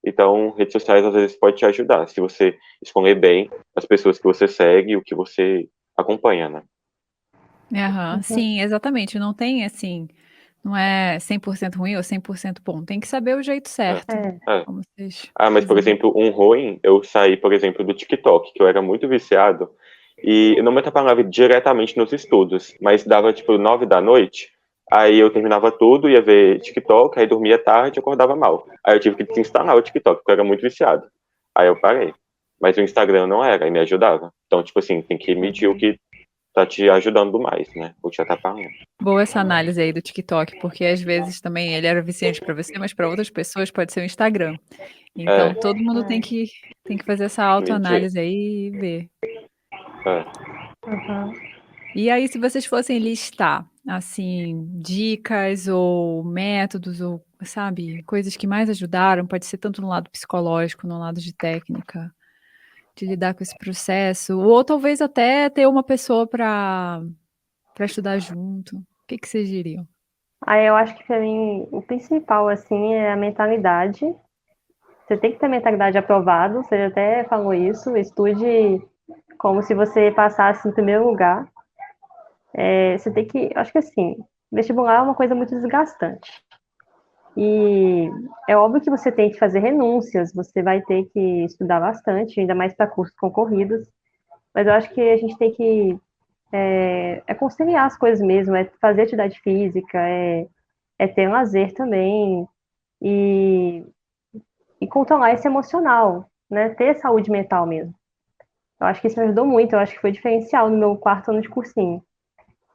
Então, redes sociais às vezes pode te ajudar, se você escolher bem as pessoas que você segue e o que você acompanha, né? Aham, sim, exatamente. Não tem assim, não é 100% ruim ou 100% bom. Tem que saber o jeito É, certo, É, é. como vocês Mas, por dizem. exemplo, um ruim, eu saí, por exemplo, do TikTok, que eu era muito viciado, e eu não me atrapalhava diretamente nos estudos, mas dava, tipo, 9 da noite, aí eu terminava tudo, ia ver TikTok, aí dormia tarde e acordava mal. Aí eu tive que desinstalar o TikTok, porque eu era muito viciado. Aí eu parei. Mas o Instagram não era, e me ajudava. Então, tipo assim, tem que medir o que tá te ajudando mais, né? O que te atrapalhando. Boa essa análise aí do TikTok, porque às vezes também ele era viciante para você, mas para outras pessoas pode ser o Instagram. Então É, todo mundo tem que fazer essa medir. autoanálise aí e ver. É. uhum. E aí, se vocês fossem listar, assim, dicas ou métodos ou, sabe, coisas que mais ajudaram, pode ser tanto no lado psicológico, no lado de técnica, de lidar com esse processo, ou talvez até ter uma pessoa para estudar junto. O que que vocês diriam? Aí eu acho que para mim o principal, assim, é a mentalidade. Você tem que ter mentalidade aprovado, você já até falou isso, estude como se você passasse em primeiro lugar. Você tem que, acho que assim, vestibular é uma coisa muito desgastante. E é óbvio que você tem que fazer renúncias, você vai ter que estudar bastante, ainda mais para cursos concorridos, mas eu acho que a gente tem que conciliar as coisas mesmo, é fazer atividade física, é ter lazer também, e, e controlar esse emocional, né? Ter saúde mental mesmo. Eu acho que isso me ajudou muito, eu acho que foi diferencial no meu 4 ano de cursinho.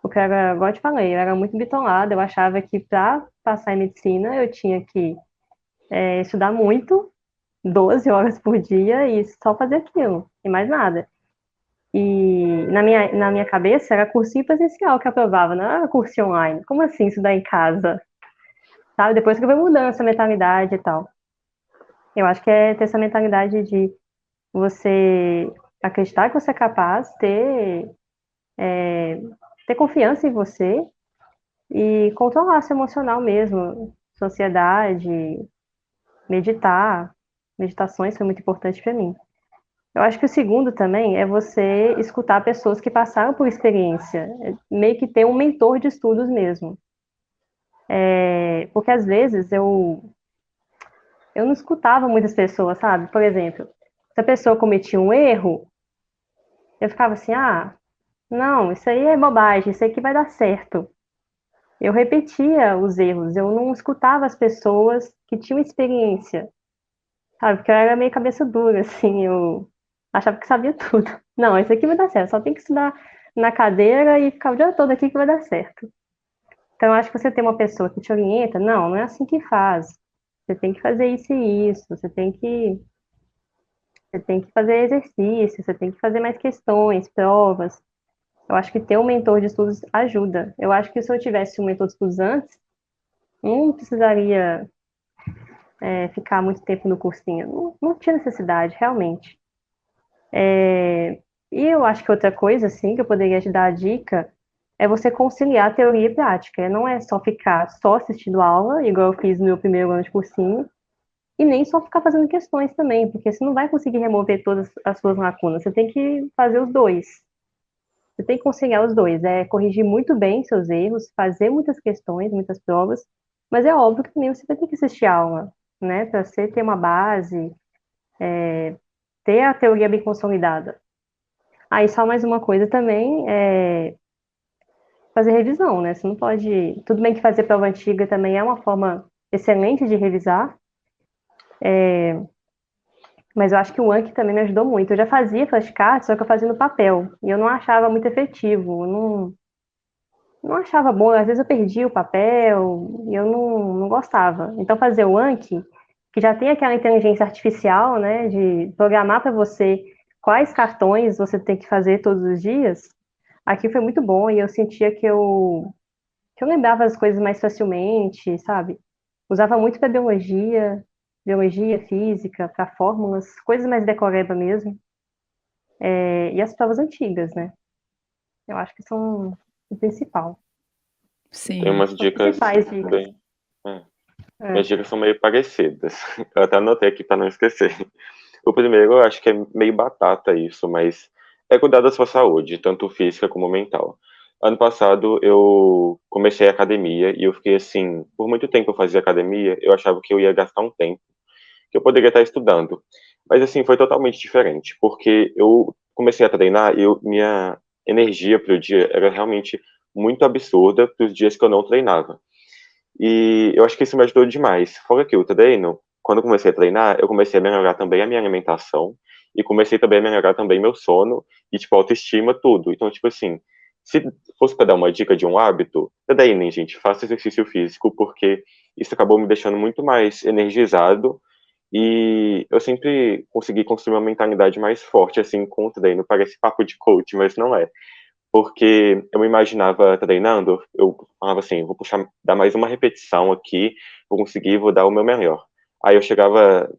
Porque era, igual eu te falei, eu era muito bitolada, eu achava que para passar em medicina eu tinha que estudar muito, 12 horas por dia e só fazer aquilo, e mais nada. E na minha cabeça era cursinho presencial que eu aprovava, não era cursinho online. Como assim estudar em casa? Sabe? Depois que eu fui mudando essa mentalidade e tal. Eu acho que é ter essa mentalidade de você acreditar que você é capaz, ter confiança em você e controlar seu emocional mesmo. Sociedade, meditar. Meditações foi muito importante para mim. Eu acho que o segundo também é você escutar pessoas que passaram por experiência, meio que ter um mentor de estudos mesmo. Porque às vezes eu não escutava muitas pessoas, sabe? Por exemplo, se a pessoa cometia um erro, eu ficava assim, não, isso aí é bobagem, isso aqui vai dar certo. Eu repetia os erros, eu não escutava as pessoas que tinham experiência, sabe? Porque eu era meio cabeça dura, assim, eu achava que sabia tudo. Não, isso aqui vai dar certo, só tem que estudar na cadeira e ficar o dia todo aqui que vai dar certo. Então, eu acho que você tem uma pessoa que te orienta, não é assim que faz. Você tem que fazer isso e isso, você tem que Você tem que fazer exercício, você tem que fazer mais questões, provas. Eu acho que ter um mentor de estudos ajuda. Eu acho que se eu tivesse um mentor de estudos antes, não precisaria ficar muito tempo no cursinho. Não tinha necessidade, realmente. E eu acho que outra coisa, assim, que eu poderia te dar a dica é você conciliar teoria e prática. Não é só ficar só assistindo aula, igual eu fiz no meu primeiro ano de cursinho, e nem só ficar fazendo questões também, porque você não vai conseguir remover todas as suas lacunas. Você tem que fazer os dois. Você tem que conciliar os dois. É corrigir muito bem seus erros, fazer muitas questões, muitas provas, mas é óbvio que também você vai ter que assistir aula, né? Para você ter uma base, ter a teoria bem consolidada. Aí só mais uma coisa também é fazer revisão, né? Você não pode. Tudo bem que fazer prova antiga também é uma forma excelente de revisar, mas eu acho que o Anki também me ajudou muito. Eu já fazia flashcards, só que eu fazia no papel, e eu não achava muito efetivo. Eu não achava bom, às vezes eu perdia o papel e eu não gostava. Então fazer o Anki, que já tem aquela inteligência artificial, né, de programar para você quais cartões você tem que fazer todos os dias, aqui foi muito bom e eu sentia que eu lembrava as coisas mais facilmente, sabe? Usava muito para biologia, biologia, física, para fórmulas, coisas mais decoreba mesmo. E as provas antigas, né? Eu acho que são o principal. Tem Sim. umas As dicas principais dicas. bem. É, minhas É. dicas são meio parecidas. Eu até anotei aqui para não esquecer. O primeiro, eu acho que é meio batata isso, mas é cuidar da sua saúde, tanto física como mental. Ano passado eu comecei a academia e eu fiquei assim, por muito tempo eu fazia academia, eu achava que eu ia gastar um tempo que eu poderia estar estudando. Mas assim, foi totalmente diferente, porque eu comecei a treinar e minha energia para o dia era realmente muito absurda para os dias que eu não treinava. E eu acho que isso me ajudou demais. Fora que o treino, quando eu comecei a treinar, eu comecei a melhorar também a minha alimentação e comecei também a melhorar também meu sono e, tipo, autoestima, tudo. Então, tipo assim, se fosse para dar uma dica de um hábito, treinem, gente, faça exercício físico, porque isso acabou me deixando muito mais energizado e eu sempre consegui construir uma mentalidade mais forte, assim, com o treino. Parece papo de coach, mas não é. Porque eu me imaginava treinando, eu falava assim, vou puxar, dar mais uma repetição aqui, vou conseguir, vou dar o meu melhor. Aí eu chegava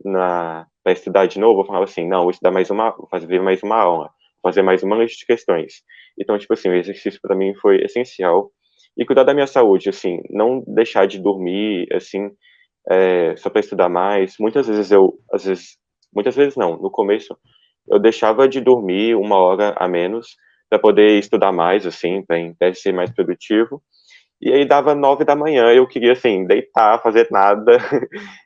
para estudar de novo, eu falava assim, não, vou estudar mais uma, vou fazer mais uma aula, fazer mais uma lista de questões. Então, tipo assim, o exercício para mim foi essencial. E cuidar da minha saúde, assim, não deixar de dormir, assim, só para estudar mais. Muitas vezes não, no começo eu deixava de dormir uma hora a menos para poder estudar mais, assim, para em tese ser mais produtivo. E aí dava 9 da manhã, eu queria, assim, deitar, fazer nada,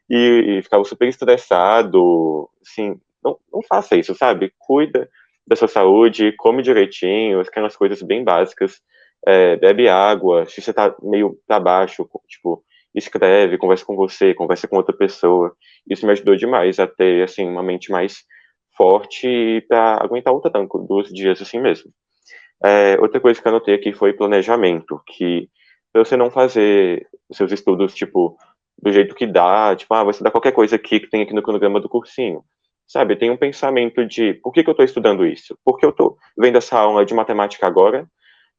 e ficava super estressado, assim, não faça isso, sabe? Cuida da sua saúde, come direitinho, aquelas coisas bem básicas, bebe água, se você tá meio para baixo, tipo, escreve, conversa com você, conversa com outra pessoa. Isso me ajudou demais a ter, assim, uma mente mais forte para aguentar o tranco dos dias assim mesmo. Outra coisa que eu anotei aqui foi planejamento, que pra você não fazer os seus estudos, tipo, do jeito que dá, tipo, vou estudar qualquer coisa aqui que tem aqui no cronograma do cursinho. Sabe, tem um pensamento de por que eu estou estudando isso? Por que eu estou vendo essa aula de matemática agora?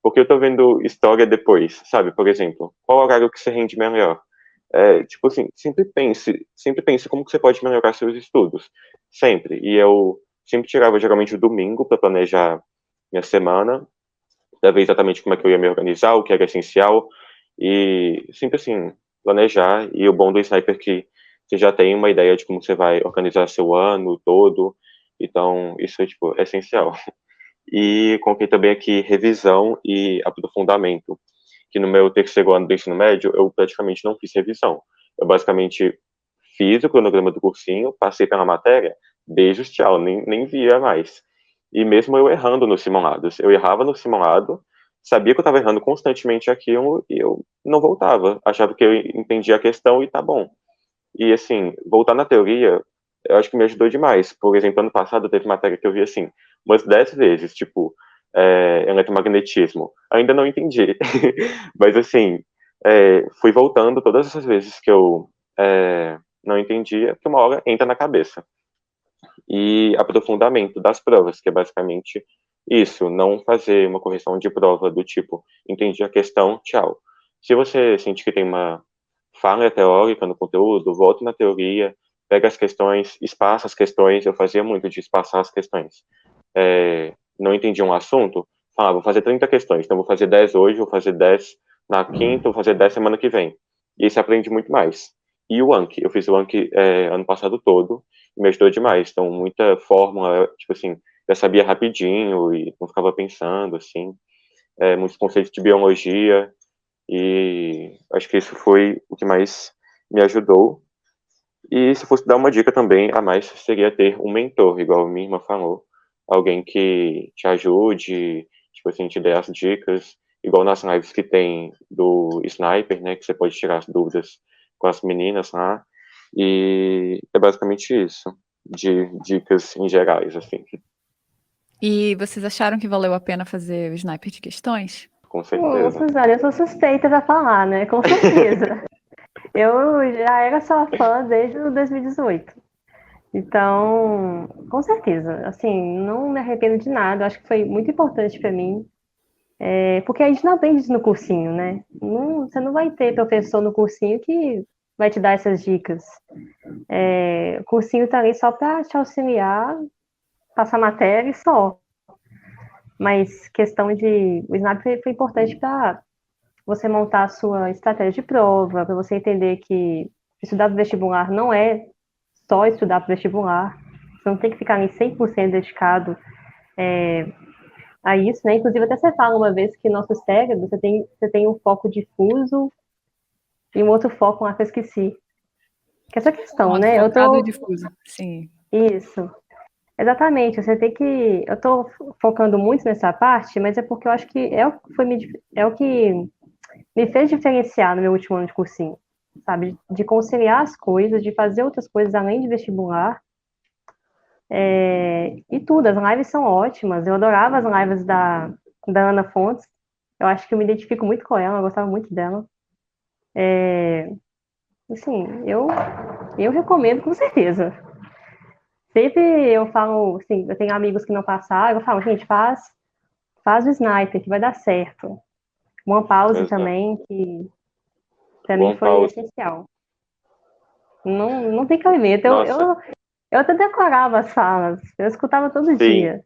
Por que eu estou vendo história depois? Sabe, por exemplo, qual horário que você rende melhor? Tipo assim, sempre pense como que você pode melhorar seus estudos. Sempre. E eu sempre tirava geralmente o domingo para planejar minha semana, saber exatamente como é que eu ia me organizar, o que era essencial, e sempre assim, planejar. E o bom do Sniper é que você já tem uma ideia de como você vai organizar seu ano todo, então isso é, tipo, essencial. E coloquei também aqui revisão e aprofundamento, que no meu terceiro ano do ensino médio, eu praticamente não fiz revisão. Eu basicamente fiz o cronograma do cursinho, passei pela matéria, beijos, tchau, nem via mais. E mesmo eu errando nos simulados, eu errava no simulado, sabia que eu estava errando constantemente aquilo e eu não voltava. Achava que eu entendia a questão e tá bom. E assim, voltar na teoria, eu acho que me ajudou demais. Por exemplo, ano passado teve matéria que eu vi assim, umas 10 vezes, tipo, eletromagnetismo. Ainda não entendi. Mas assim, fui voltando todas essas vezes que eu não entendia, que uma hora entra na cabeça. e aprofundamento das provas, que é basicamente isso, não fazer uma correção de prova do tipo, entendi a questão, tchau. Se você sente que tem uma falha teórica no conteúdo, volta na teoria, pega as questões, espaça as questões, eu fazia muito de espaçar as questões. Não entendi um assunto, falava, vou fazer 30 questões, então vou fazer 10 hoje, vou fazer 10 na quinta, vou fazer 10 semana que vem. E aí você aprende muito mais. E o Anki, eu fiz o Anki ano passado todo, e me ajudou demais. Então, muita fórmula, tipo assim, já sabia rapidinho e não ficava pensando, assim. Muitos conceitos de biologia, e acho que isso foi o que mais me ajudou. E se fosse dar uma dica também, a mais seria ter um mentor, igual a minha irmã falou. Alguém que te ajude, tipo assim, te dê as dicas, igual nas lives que tem do Sniper, né, que você pode tirar as dúvidas com as meninas lá. E é basicamente isso, de dicas em gerais, assim, E vocês acharam que valeu a pena fazer o sniper de questões? com certeza. Suzana, eu sou suspeita pra falar, né? Com certeza. Eu já era sua fã desde o 2018. Então, com certeza, assim, não me arrependo de nada. Eu acho que foi muito importante para mim, porque a gente não aprende isso no cursinho, né? Você não vai ter professor no cursinho que vai te dar essas dicas. O cursinho tá ali só para te auxiliar, passar matéria e só. Mas questão de. O Snap foi importante para você montar a sua estratégia de prova, para você entender que estudar para vestibular não é só estudar para vestibular. Você não tem que ficar em 100% dedicado a isso, né? Inclusive, até você fala uma vez que nosso cérebro, você tem um foco difuso e um outro foco lá que eu esqueci. Que é essa questão, Modo né? focado e difuso, sim. Isso. Exatamente, você tem que. Eu estou focando muito nessa parte, mas é porque eu acho que é o que me fez diferenciar no meu último ano de cursinho, sabe? De conciliar as coisas, de fazer outras coisas além de vestibular. E tudo, as lives são ótimas. Eu adorava as lives da Ana Fontes. Eu acho que eu me identifico muito com ela, eu gostava muito dela. Assim, eu recomendo com certeza. Sempre eu falo, assim, eu tenho amigos que não passaram, eu falo, gente, faz o sniper, que vai dar certo. Uma pause Exato. também, que pra mim One foi pause. essencial. Não tem cabimento. Nossa, Eu até decorava as falas, eu escutava todo sim. dia.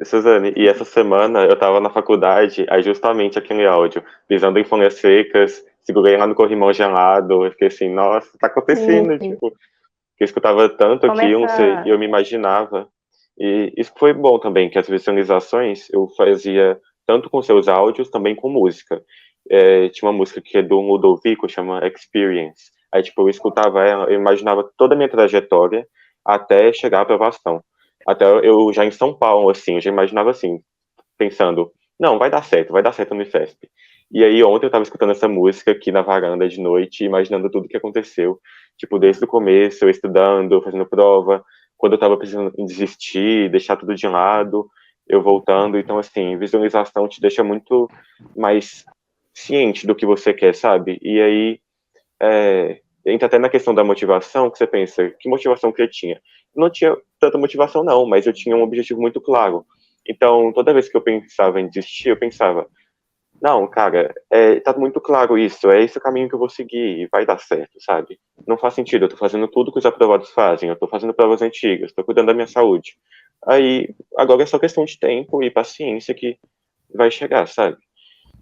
Suzane, e essa semana eu tava na faculdade, aí justamente aquele áudio, pisando em folhas secas, segurei lá no corrimão gelado, eu fiquei assim, nossa, tá acontecendo, Sim, tipo, que eu escutava tanto aquilo, começa. eu me imaginava. E isso foi bom também, que as visualizações eu fazia tanto com seus áudios, também com música. Tinha uma música que é do Ludovico, chama Experience. Aí, tipo, eu escutava ela, eu imaginava toda a minha trajetória até chegar à aprovação. Até eu já em São Paulo, assim, eu já imaginava assim, pensando, não, vai dar certo no IFESP. E aí ontem eu tava escutando essa música aqui na varanda de noite, imaginando tudo que aconteceu. Tipo, desde o começo, eu estudando, fazendo prova, quando eu tava precisando em desistir, deixar tudo de lado, eu voltando. Então, assim, visualização te deixa muito mais ciente do que você quer, sabe? E aí, entra até na questão da motivação, que você pensa, que motivação que eu tinha? Não tinha tanta motivação, não, mas eu tinha um objetivo muito claro. Então, toda vez que eu pensava em desistir, eu pensava, não, cara, tá muito claro isso, é esse o caminho que eu vou seguir e vai dar certo, sabe? Não faz sentido, eu tô fazendo tudo que os aprovados fazem, eu tô fazendo provas antigas, tô cuidando da minha saúde. Aí, agora é só questão de tempo e paciência que vai chegar, sabe?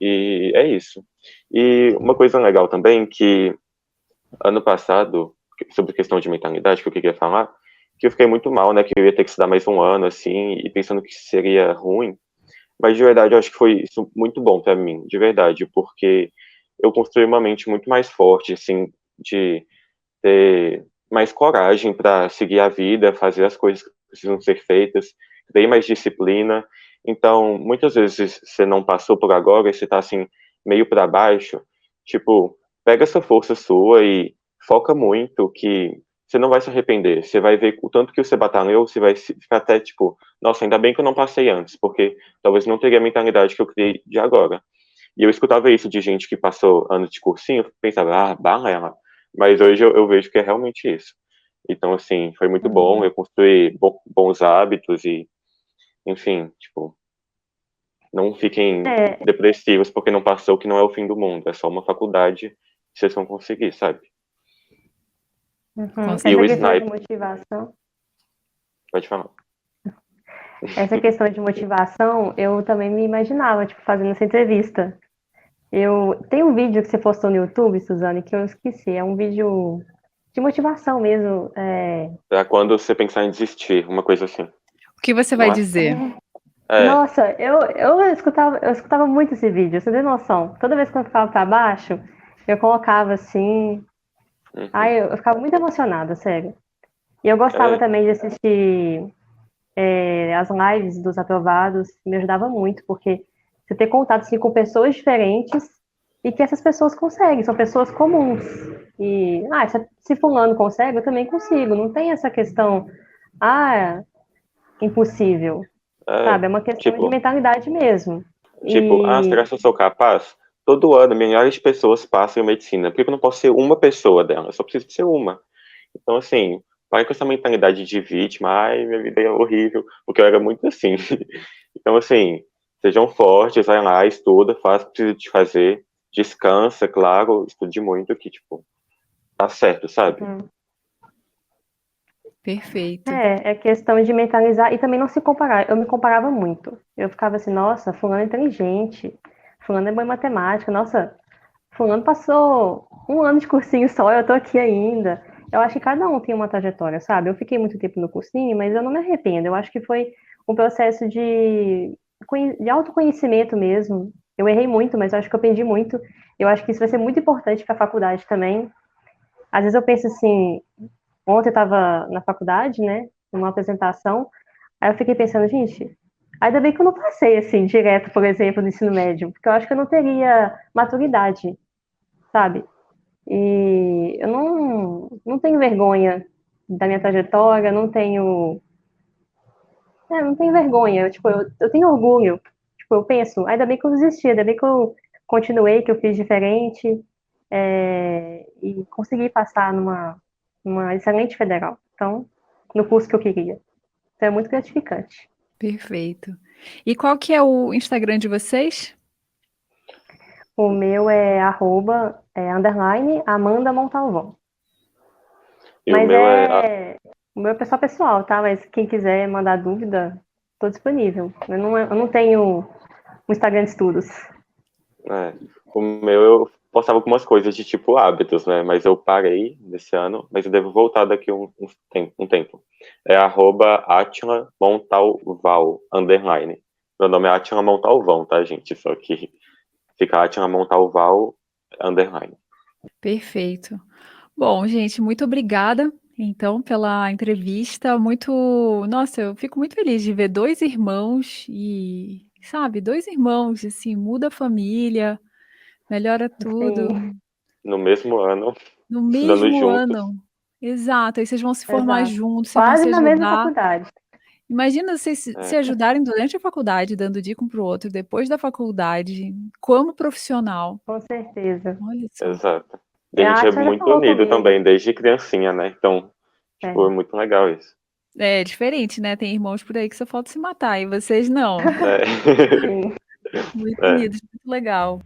E é isso. E uma coisa legal também, que ano passado, sobre questão de mentalidade, que eu queria falar, que eu fiquei muito mal, né, que eu ia ter que estudar mais um ano, assim, e pensando que seria ruim, mas de verdade eu acho que foi isso muito bom para mim, de verdade, porque eu construí uma mente muito mais forte, assim, de ter mais coragem para seguir a vida, fazer as coisas que precisam ser feitas, ter mais disciplina. Então, muitas vezes você não passou por agora e você tá assim meio para baixo, tipo, pega essa força sua e foca muito que você não vai se arrepender. Você vai ver o tanto que você batalhou, você vai ficar até tipo, nossa, ainda bem que eu não passei antes, porque talvez não teria a mentalidade que eu criei de agora. E eu escutava isso de gente que passou anos de cursinho, pensava, ah, balela. Mas hoje eu vejo que é realmente isso. Então, assim, foi muito bom, eu construí bons hábitos e, enfim, tipo, não fiquem É, depressivos porque não passou, que não é o fim do mundo, é só uma faculdade que vocês vão conseguir, sabe? Com E o essa questão de certeza. sniper, motivação, pode falar. essa questão de motivação, eu também me imaginava, tipo, fazendo essa entrevista. Eu tem um vídeo que você postou no YouTube, Suzane, que eu esqueci. É um vídeo de motivação mesmo. Pra quando você pensar em desistir, uma coisa assim, O que você vai não é? dizer? É, Nossa, eu escutava muito esse vídeo, você tem noção? Toda vez que eu ficava pra baixo, eu colocava assim. uhum, Ai, eu ficava muito emocionada, sério. E eu gostava é, também de assistir as lives dos aprovados, me ajudava muito, porque você ter contato assim, com pessoas diferentes e que essas pessoas conseguem, são pessoas comuns. E, se fulano consegue, eu também consigo. Não tem essa questão, ah, impossível, é, sabe? É uma questão de tipo, mentalidade mesmo. será E que eu sou capaz? Todo ano, milhares de pessoas passam em medicina. Por que eu não posso ser uma pessoa dela? Eu só preciso ser uma. Então, assim, para com essa mentalidade de vítima, ai, minha vida é horrível, porque eu era muito assim. Então, assim, sejam fortes, vai lá, estuda, faz o que precisa de fazer, descansa, claro, estude muito, que, tipo, tá certo, sabe? uhum. Perfeito. É questão de mentalizar e também não se comparar. Eu me comparava muito. Eu ficava assim, nossa, fulano é inteligente, fulano é bom em matemática, nossa, fulano passou um ano de cursinho só, eu tô aqui ainda. Eu acho que cada um tem uma trajetória, sabe? Eu fiquei muito tempo no cursinho, mas eu não me arrependo. Eu acho que foi um processo de autoconhecimento mesmo. Eu errei muito, mas eu acho que eu aprendi muito. Eu acho que isso vai ser muito importante para a faculdade também. Às vezes eu penso assim, ontem eu estava na faculdade, né, numa apresentação, aí eu fiquei pensando, gente, ainda bem que eu não passei assim direto, por exemplo, no ensino médio, porque eu acho que eu não teria maturidade, sabe? E eu não tenho vergonha da minha trajetória, não tenho vergonha, eu tenho orgulho. Tipo, eu penso, ainda bem que eu desisti, ainda bem que eu continuei, que eu fiz diferente, e consegui passar numa excelente federal. Então, no curso que eu queria. Então é muito gratificante. Perfeito. E qual que é o Instagram de vocês? O meu é _, Amanda Montalvão. E o Mas meu é, o meu é pessoal, tá? Mas quem quiser mandar dúvida, tô disponível. Eu não tenho um Instagram de estudos. o meu eu postava algumas coisas de tipo hábitos, né? Mas eu parei nesse ano, mas eu devo voltar daqui um tempo. É @Atila Montalval, _. Meu nome é Atila Montalvão, tá, gente? Só que fica Atila Montalval, _. Perfeito. Bom, gente, muito obrigada, então, pela entrevista. Nossa, eu fico muito feliz de ver 2 irmãos e, sabe, 2 irmãos, assim, muda a família, melhora tudo Sim, No mesmo ano, no estudando mesmo juntos. ano. Exato, aí vocês vão se formar exato. juntos, vocês vão Quase se na mesma ajudar. faculdade. Imagina vocês se É, ajudarem durante a faculdade, dando dica um para o outro, depois da faculdade, como profissional. Com certeza. Olha só. exato. E a A gente é Atila já muito falou unido comigo. também, desde criancinha, né? Então, tipo, é É, muito legal isso. É diferente, né, tem irmãos por aí que só falta se matar e vocês não. É. sim. Muito É. unidos, muito legal.